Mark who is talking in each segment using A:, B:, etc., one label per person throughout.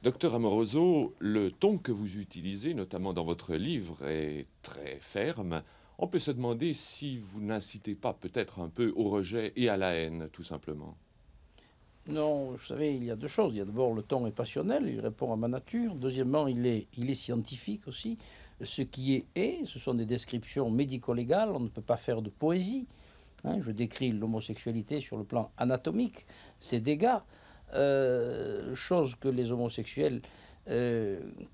A: Docteur Amoroso, le ton que vous utilisez, notamment dans votre livre, est très ferme. On peut se demander si vous n'incitez pas peut-être un peu au rejet et à la haine, tout simplement.
B: Non, vous savez, il y a deux choses. Il y a d'abord le ton est passionnel, il répond à ma nature. Deuxièmement, il est scientifique aussi. Ce qui ce sont des descriptions médico-légales. On ne peut pas faire de poésie. Hein. Je décris l'homosexualité sur le plan anatomique, ses dégâts, chose que les homosexuels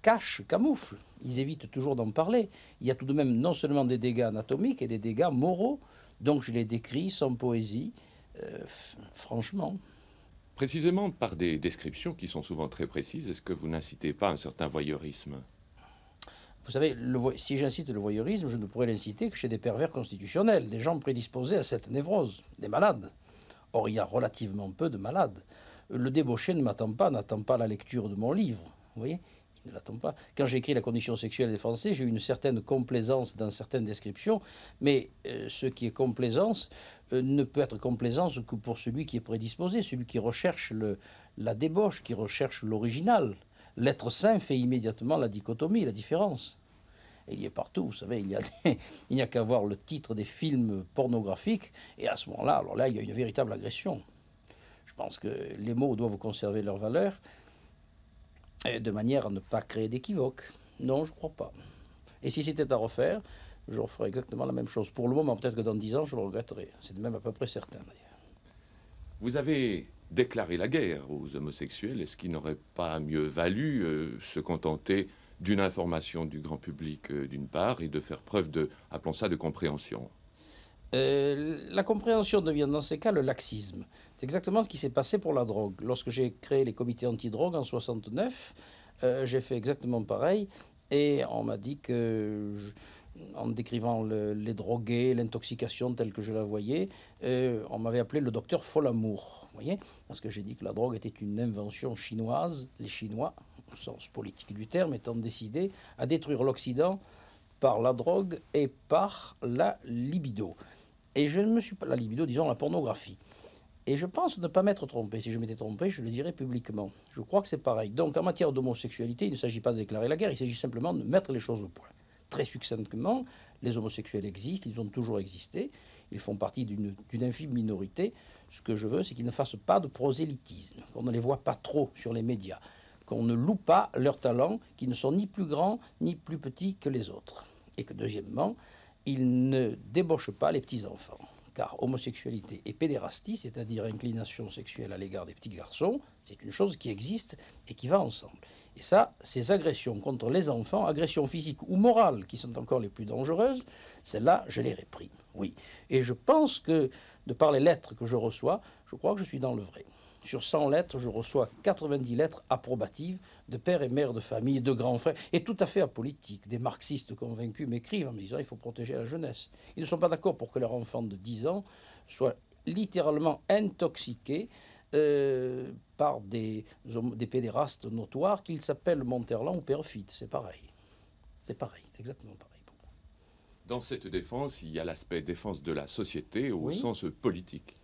B: cachent, camouflent. Ils évitent toujours d'en parler. Il y a tout de même non seulement des dégâts anatomiques et des dégâts moraux. Donc je les décris sans poésie, franchement.
A: Précisément par des descriptions qui sont souvent très précises, est-ce que vous n'incitez pas un certain voyeurisme?
B: Vous savez, si j'incite le voyeurisme, je ne pourrais l'inciter que chez des pervers constitutionnels, des gens prédisposés à cette névrose, des malades. Or, il y a relativement peu de malades. Le débauché n'attend pas la lecture de mon livre. Vous voyez, il ne l'attend pas. Quand j'ai écrit La condition sexuelle des Français, j'ai eu une certaine complaisance dans certaines descriptions, mais ce qui est complaisance ne peut être complaisance que pour celui qui est prédisposé, celui qui recherche la débauche, qui recherche l'original. L'être saint fait immédiatement la dichotomie, la différence. Et il y est partout, vous savez, il n'y a qu'à voir le titre des films pornographiques, et à ce moment-là, alors là, il y a une véritable agression. Je pense que les mots doivent conserver leur valeur, de manière à ne pas créer d'équivoque. Non, je ne crois pas. Et si c'était à refaire, je referais exactement la même chose. Pour le moment, peut-être que dans 10 ans, je le regretterai. C'est même à peu près certain, d'ailleurs.
A: Vous avez déclaré la guerre aux homosexuels. Est-ce qu'il n'aurait pas mieux valu se contenter d'une information du grand public d'une part et de faire preuve de, appelons ça, de compréhension?
B: La compréhension devient dans ces cas le laxisme. C'est exactement ce qui s'est passé pour la drogue. Lorsque j'ai créé les comités anti-drogue en 69, j'ai fait exactement pareil. Et on m'a dit que, en décrivant les drogués, l'intoxication telle que je la voyais, on m'avait appelé le docteur Folamour. Vous voyez, parce que j'ai dit que la drogue était une invention chinoise, les Chinois, au sens politique du terme, étant décidés à détruire l'Occident par la drogue et par la libido. Et je ne me suis pas... La libido, disons la pornographie. Et je pense ne pas m'être trompé. Si je m'étais trompé, je le dirais publiquement. Je crois que c'est pareil. Donc en matière d'homosexualité, il ne s'agit pas de déclarer la guerre, il s'agit simplement de mettre les choses au point. Très succinctement, les homosexuels existent, ils ont toujours existé, ils font partie d'une infime minorité. Ce que je veux, c'est qu'ils ne fassent pas de prosélytisme, qu'on ne les voit pas trop sur les médias, qu'on ne loue pas leurs talents, qui ne sont ni plus grands ni plus petits que les autres. Et que deuxièmement, ils ne débauchent pas les petits-enfants. Car homosexualité et pédérastie, c'est-à-dire inclination sexuelle à l'égard des petits garçons, c'est une chose qui existe et qui va ensemble. Et ça, ces agressions contre les enfants, agressions physiques ou morales, qui sont encore les plus dangereuses, celles-là, je les réprime, oui. Et je pense que, de par les lettres que je reçois, je crois que je suis dans le vrai. Sur 100 lettres, je reçois 90 lettres approbatives de pères et mères de famille, de grands frères, et tout à fait apolitiques. Des marxistes convaincus m'écrivent en me disant qu'il faut protéger la jeunesse. Ils ne sont pas d'accord pour que leur enfant de 10 ans soit littéralement intoxiqué par des pédérastes notoires qu'ils s'appellent Monterland ou Pérophyte. C'est pareil. C'est pareil, c'est exactement pareil.
A: Dans cette défense, il y a l'aspect défense de la société au
B: Oui.
A: sens politique.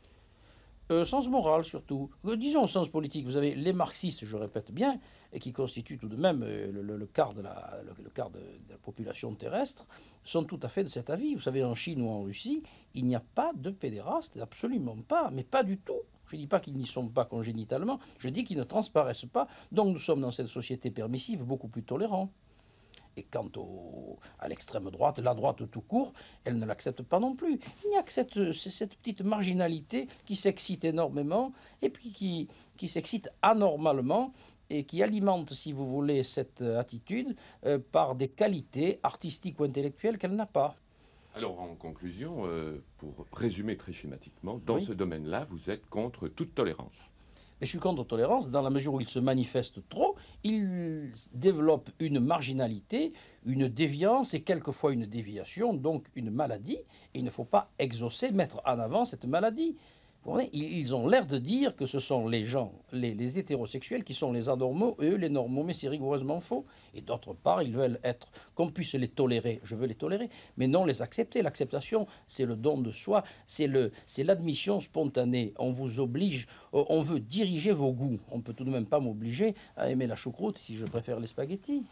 B: Sens moral surtout. Disons sens politique. Vous avez les marxistes, je répète bien, et qui constituent tout de même le quart le quart de la population terrestre, sont tout à fait de cet avis. Vous savez, en Chine ou en Russie, il n'y a pas de pédérastes, absolument pas, mais pas du tout. Je ne dis pas qu'ils n'y sont pas congénitalement, je dis qu'ils ne transparaissent pas. Donc nous sommes dans cette société permissive beaucoup plus tolérante. Et quant à l'extrême droite, la droite tout court, elle ne l'accepte pas non plus. Il n'y a que cette petite marginalité qui s'excite énormément et puis qui s'excite anormalement et qui alimente, si vous voulez, cette attitude par des qualités artistiques ou intellectuelles qu'elle n'a pas.
A: Alors, en conclusion, pour résumer très schématiquement, dans
B: Oui.
A: ce domaine-là, vous êtes contre toute tolérance.
B: Mais je suis contre tolérance dans la mesure où il se manifeste trop, il développe une marginalité, une déviance et quelquefois une déviation, donc une maladie. Et il ne faut pas exaucer, mettre en avant cette maladie. Vous comprenez, ils ont l'air de dire que ce sont les gens, les hétérosexuels qui sont les anormaux et eux les normaux, mais c'est rigoureusement faux. Et d'autre part, ils veulent être, qu'on puisse les tolérer, je veux les tolérer, mais non les accepter. L'acceptation, c'est le don de soi, c'est l'admission spontanée. On vous oblige, on veut diriger vos goûts. On ne peut tout de même pas m'obliger à aimer la choucroute si je préfère les spaghettis.